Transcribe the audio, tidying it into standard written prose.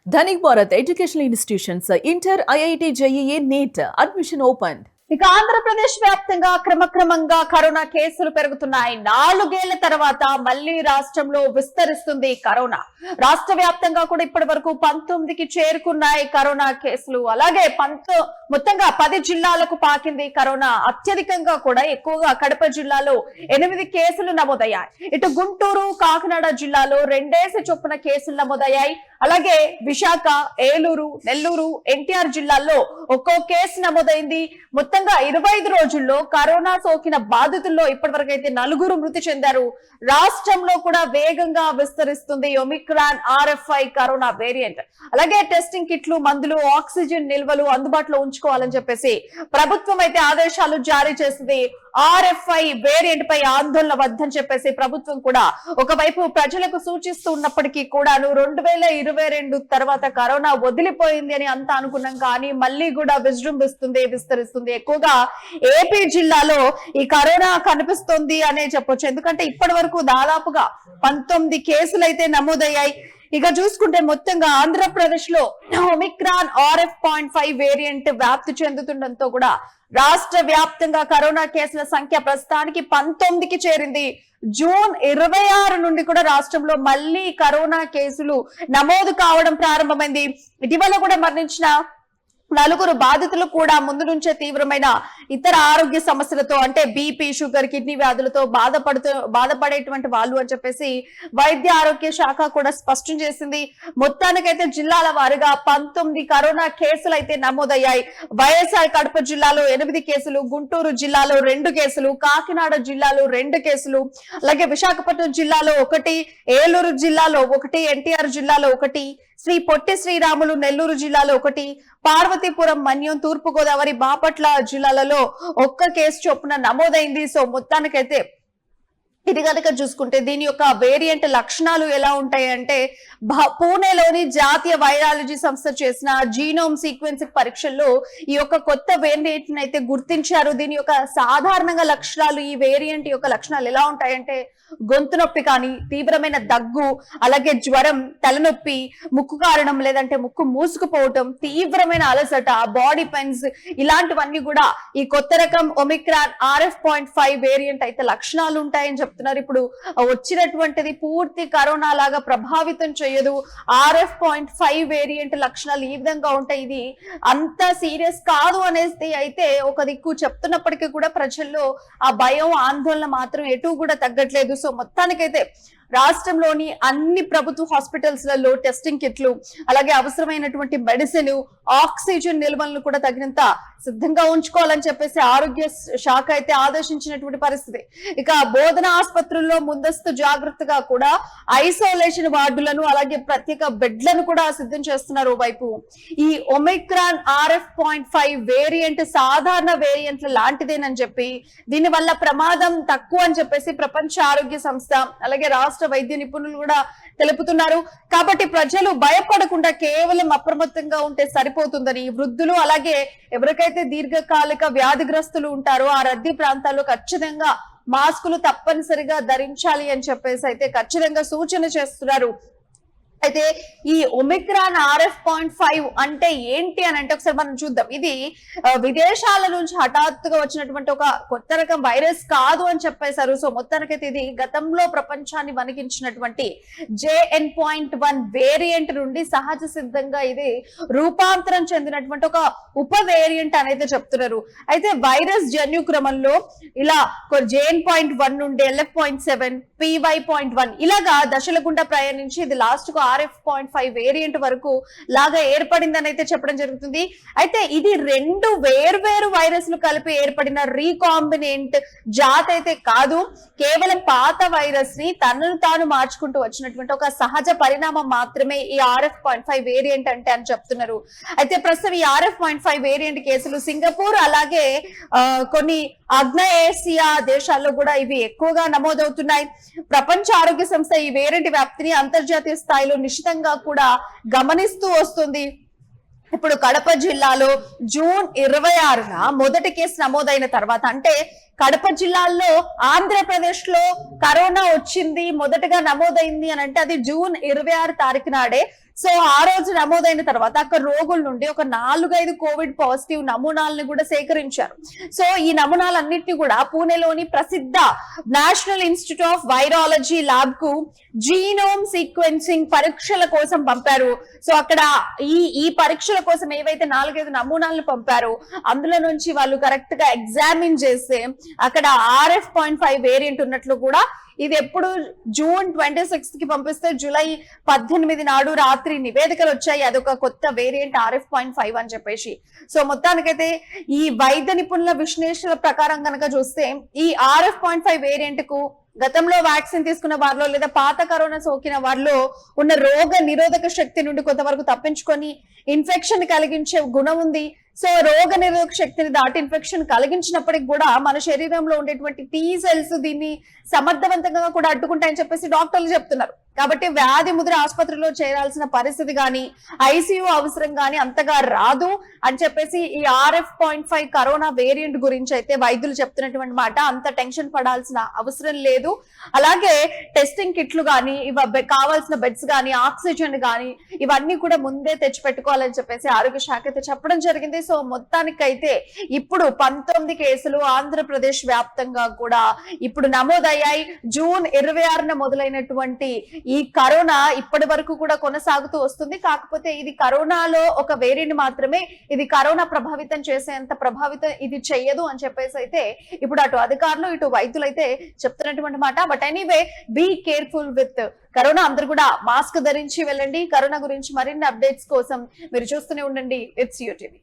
Dhanik Bharat Educational Institutions, Inter, IIT, JEE, NEET, admission opened. ఇక ఆంధ్రప్రదేశ్ వ్యాప్తంగా క్రమక్రమంగా corona కేసులు పెరుగుతున్నాయి. 4 ఏళ్ల తర్వాత మళ్లీ రాష్ట్రంలో విస్తరిస్తుంది కరోనా. రాష్ట్ర వ్యాప్తంగా కూడా ఇప్పటి వరకు 19కి చేరుకున్నాయి కరోనా కేసులు. అలాగే మొత్తంగా 10 జిల్లాలకు పాకింది కరోనా. అత్యధికంగా కూడా ఎక్కువగా కడప జిల్లాలో 8 కేసులు నమోదయ్యాయి. ఇటు గుంటూరు, కాకినాడ జిల్లాలో 2 చొప్పున కేసులు నమోదయ్యాయి. అలాగే విశాఖ, ఏలూరు, నెల్లూరు, ఎన్టీఆర్ జిల్లాల్లో ఒక్కో కేసు నమోదైంది. మొత్తంగా 25 రోజుల్లో కరోనా సోకిన బాధితుల్లో ఇప్పటి అయితే 4 మృతి చెందారు. రాష్ట్రంలో కూడా వేగంగా విస్తరిస్తుంది ఒమిక్రాన్ RFI కరోనా వేరియంట్. అలాగే టెస్టింగ్ కిట్లు, మందులు, ఆక్సిజన్ నిల్వలు అందుబాటులో ఉంచుకోవాలని చెప్పేసి ప్రభుత్వం అయితే ఆదేశాలు జారీ చేసింది. RFI వేరియంట్ పై ఆందోళన వద్దని చెప్పేసి ప్రభుత్వం కూడా ఒకవైపు ప్రజలకు సూచిస్తూ ఉన్నప్పటికీ కూడాను 2022 తర్వాత కరోనా వదిలిపోయింది అని అంతా అనుకున్నాం. కానీ మళ్ళీ కూడా విస్తరిస్తుంది. ఎక్కువగా ఏపీ జిల్లాలో ఈ కరోనా కనిపిస్తుంది అనే చెప్పొచ్చు. ఎందుకంటే ఇప్పటి వరకు దాదాపుగా 19 కేసులు అయితే నమోదయ్యాయి. ఇక చూసుకుంటే మొత్తంగా ఆంధ్రప్రదేశ్ లో ఒమిక్రాన్ RF.5 వేరియంట్ వ్యాప్తి చెందుతుండటంతో కూడా రాష్ట్ర వ్యాప్తంగా కరోనా కేసుల సంఖ్య ప్రస్తుతానికి 19కి చేరింది. జూన్ 26 నుండి కూడా రాష్ట్రంలో మళ్లీ కరోనా కేసులు నమోదు కావడం ప్రారంభమైంది. ఇటీవల కూడా మరణించిన 4 బాధితులు కూడా ముందు నుంచే తీవ్రమైన ఇతర ఆరోగ్య సమస్యలతో, అంటే బీపీ, షుగర్, కిడ్నీ వ్యాధులతో బాధపడేటువంటి వాళ్ళు అని చెప్పేసి వైద్య ఆరోగ్య శాఖ కూడా స్పష్టం చేసింది. మొత్తానికైతే జిల్లాల వారీగా 19 కరోనా కేసులు అయితే నమోదయ్యాయి. వైఎస్ఆర్ కడప జిల్లాలో 8 కేసులు, గుంటూరు జిల్లాలో 2 కేసులు, కాకినాడ జిల్లాలో 2 కేసులు, అలాగే విశాఖపట్నం జిల్లాలో 1, ఏలూరు జిల్లాలో 1, ఎన్టీఆర్ జిల్లాలో 1, శ్రీ పొట్టి శ్రీరాములు నెల్లూరు జిల్లాలో 1, పార్వతీపురం, మన్యం, తూర్పు గోదావరి, బాపట్ల జిల్లాలలో 1 కేసు చొప్పున నమోదైంది. సో మొత్తానికైతే ఇది కనుక చూసుకుంటే దీని యొక్క వేరియంట్ లక్షణాలు ఎలా ఉంటాయి అంటే, పూణేలోని జాతీయ వైరాలజీ సంస్థ చేసిన జీనోమ్ సీక్వెన్స్ పరీక్షల్లో ఈ యొక్క కొత్త వేరియంట్ అయితే గుర్తించారు. దీని యొక్క సాధారణంగా లక్షణాలు, ఈ వేరియంట్ యొక్క లక్షణాలు ఎలా ఉంటాయంటే, గొంతు నొప్పి కానీ, తీవ్రమైన దగ్గు, అలాగే జ్వరం, తలనొప్పి, ముక్కు కారణం లేదంటే ముక్కు మూసుకుపోవటం, తీవ్రమైన అలసట, బాడీ పెయిన్స్, ఇలాంటివన్నీ కూడా ఈ కొత్త రకం ఒమిక్రాన్ RF.5 వేరియంట్ అయితే లక్షణాలు ఉంటాయని చెప్తున్నారు. ఇప్పుడు వచ్చినటువంటిది పూర్తి కరోనా లాగా ప్రభావితం చేయదు. RF.5 వేరియంట్ లక్షణాలు ఈ విధంగా ఉంటాయి. ఇది అంత సీరియస్ కాదు అనేది అయితే ఒక దిక్కు చెప్తున్నప్పటికీ కూడా ప్రజల్లో ఆ భయం, ఆందోళన మాత్రం ఎటు కూడా తగ్గట్లేదు. సో మొత్తానికైతే రాష్ట్రంలోని అన్ని ప్రభుత్వ హాస్పిటల్స్ లలో టెస్టింగ్ కిట్లు, అలాగే అవసరమైనటువంటి మెడిసిన్, ఆక్సిజన్ నిల్వలను కూడా తగినంత సిద్ధంగా ఉంచుకోవాలని చెప్పేసి ఆరోగ్య శాఖ అయితే ఆదేశించినటువంటి పరిస్థితి. ఇక బోధన ఆసుపత్రుల్లో ముందస్తు జాగ్రత్తగా కూడా ఐసోలేషన్ వార్డులను, అలాగే ప్రత్యేక బెడ్లను కూడా సిద్ధం చేస్తున్నారు. వైపు ఈ ఒమిక్రాన్ RF.5 వేరియంట్ సాధారణ వేరియంట్ల లాంటిదేనని చెప్పి, దీని వల్ల ప్రమాదం తక్కువ అని చెప్పేసి ప్రపంచ ఆరోగ్య సంస్థ, అలాగే రాష్ట్ర వైద్య నిపుణులు కూడా తెలుపుతున్నారు. కాబట్టి ప్రజలు భయపడకుండా కేవలం అప్రమత్తంగా ఉంటే సరిపోతుందని, వృద్ధులు అలాగే ఎవరికైతే దీర్ఘకాలిక వ్యాధిగ్రస్తులు ఉంటారో ఆ రద్దీ ప్రాంతాల్లో ఖచ్చితంగా మాస్కులు తప్పనిసరిగా ధరించాలి అని చెప్పేసి అయితే ఖచ్చితంగా సూచన చేస్తున్నారు. అయితే ఈ ఒమిక్రాన్ RF.5 అంటే ఏంటి అని అంటే ఒకసారి మనం చూద్దాం. ఇది విదేశాల నుంచి హఠాత్తుగా వచ్చినటువంటి ఒక కొత్త రకం వైరస్ కాదు అని చెప్పేశారు. సో మొత్తానికైతే ఇది గతంలో ప్రపంచాన్ని వణికించినటువంటి JN.1 వేరియంట్ నుండి సహజ సిద్ధంగా ఇది రూపాంతరం చెందినటువంటి ఒక ఉప వేరియంట్ అనేది చెప్తున్నారు. అయితే వైరస్ జన్యు క్రమంలో ఇలా JN.1 నుండి LF.7, PY.1 ఇలాగా దశల గుండా ప్రయాణించి ఇది లాస్ట్ కు RF.5 వేరియంట్ వరకు లాగా ఏర్పడిందని అయితే చెప్పడం జరుగుతుంది. అయితే ఇది 2 వేర్వేరు వైరస్లు కలిపి ఏర్పడిన రీకాంబినెంట్ జాత్ అయితే కాదు. కేవలం పాత వైరస్ ని తనను తాను మార్చుకుంటూ వచ్చినటువంటి ఒక సహజ పరిణామం మాత్రమే ఈ RF.5 వేరియంట్ అంటే అని చెప్తున్నారు. అయితే ప్రస్తుతం ఈ RF.5 వేరియంట్ కేసులు సింగపూర్, అలాగే కొన్ని ఆగ్నేయాసియా దేశాల్లో కూడా ఇవి ఎక్కువగా నమోదవుతున్నాయి. ప్రపంచ ఆరోగ్య సంస్థ ఈ వేరియంట్ వ్యాప్తిని అంతర్జాతీయ స్థాయిలో నిశితంగా కూడా గమనిస్తూ వస్తుంది. ఇప్పుడు కడప జిల్లాలో జూన్ 26న మొదటి కేసు నమోదైన తర్వాత, అంటే కడప జిల్లాలో ఆంధ్రప్రదేశ్ లో కరోనా వచ్చింది మొదటగా నమోదైంది అని అంటే అది జూన్ 26 తారీఖు నాడే. సో ఆ రోజు నమోదైన తర్వాత అక్కడ రోగుల నుండి ఒక 4-5 కోవిడ్ పాజిటివ్ నమూనాలను కూడా సేకరించారు. సో ఈ నమూనాలన్నింటినీ కూడా పూణేలోని ప్రసిద్ధ national institute of virology lab కు జీనోమ్ సీక్వెన్సింగ్ పరీక్షల కోసం పంపారు. సో అక్కడ ఈ పరీక్షల కోసం ఏవైతే 4-5 నమూనాలను పంపారో అందులో నుంచి వాళ్ళు కరెక్ట్ గా ఎగ్జామిన్ చేస్తే అక్కడ RF.5 వేరియంట్ ఉన్నట్లు కూడా, ఇది ఎప్పుడు జూన్ 26 కి పంపిస్తే జూలై 18 నాడు రాత్రి నివేదికలు వచ్చాయి. అదొక కొత్త వేరియంట్ RF.5 అని చెప్పేసి. సో మొత్తానికైతే ఈ వైద్య నిపుణుల విశ్లేషణ ప్రకారం కనుక చూస్తే ఈ RF.5 వేరియంట్ కు గతంలో వ్యాక్సిన్ తీసుకున్న వారిలో లేదా పాత కరోనా సోకిన వారిలో ఉన్న రోగ నిరోధక శక్తి నుండి కొంతవరకు తప్పించుకొని ఇన్ఫెక్షన్ కలిగించే గుణం ఉంది. సో రోగ నిరోధక శక్తిని దాటి ఇన్ఫెక్షన్ కలిగించినప్పటికి కూడా మన శరీరంలో ఉండేటువంటి టీ సెల్స్ దీన్ని సమర్థవంతంగా కూడా అడ్డుకుంటాయని చెప్పేసి డాక్టర్లు చెప్తున్నారు. కాబట్టి వ్యాధి ముద్ర ఆసుపత్రిలో చేరాల్సిన పరిస్థితి గాని ICU అవసరం గాని అంతగా రాదు అని చెప్పేసి ఈ RF.5 కరోనా వేరియంట్ గురించి అయితే వైద్యులు చెప్తున్నటువంటి మాట. అంత టెన్షన్ పడాల్సిన అవసరం లేదు. అలాగే టెస్టింగ్ కిట్లు గాని కావాల్సిన బెడ్స్ గాని ఆక్సిజన్ గాని ఇవన్నీ కూడా ముందే తెచ్చి పెట్టుకోవాలని చెప్పేసి ఆరోగ్య శాఖ అయితే చెప్పడం జరిగింది. సో మొత్తానికైతే ఇప్పుడు 19 కేసులు ఆంధ్రప్రదేశ్ వ్యాప్తంగా కూడా ఇప్పుడు నమోదయ్యాయి. జూన్ 26న మొదలైనటువంటి ఈ కరోనా ఇప్పటి వరకు కూడా కొనసాగుతూ వస్తుంది. కాకపోతే ఇది కరోనాలో ఒక వేరియంట్ మాత్రమే, ఇది కరోనా ప్రభావితం చేసేంత ప్రభావితం ఇది చెయ్యదు అని చెప్పేసి అయితే ఇప్పుడు అటు అధికారులు ఇటు వైద్యులు అయితే చెప్తున్నటువంటి మాట. But anyway, be careful with corona. అందరూ కూడా మాస్క్ ధరించి వెళ్ళండి. కరోనా గురించి మరిన్ని అప్డేట్స్ కోసం మీరు చూస్తూనే ఉండండి. It's UTV.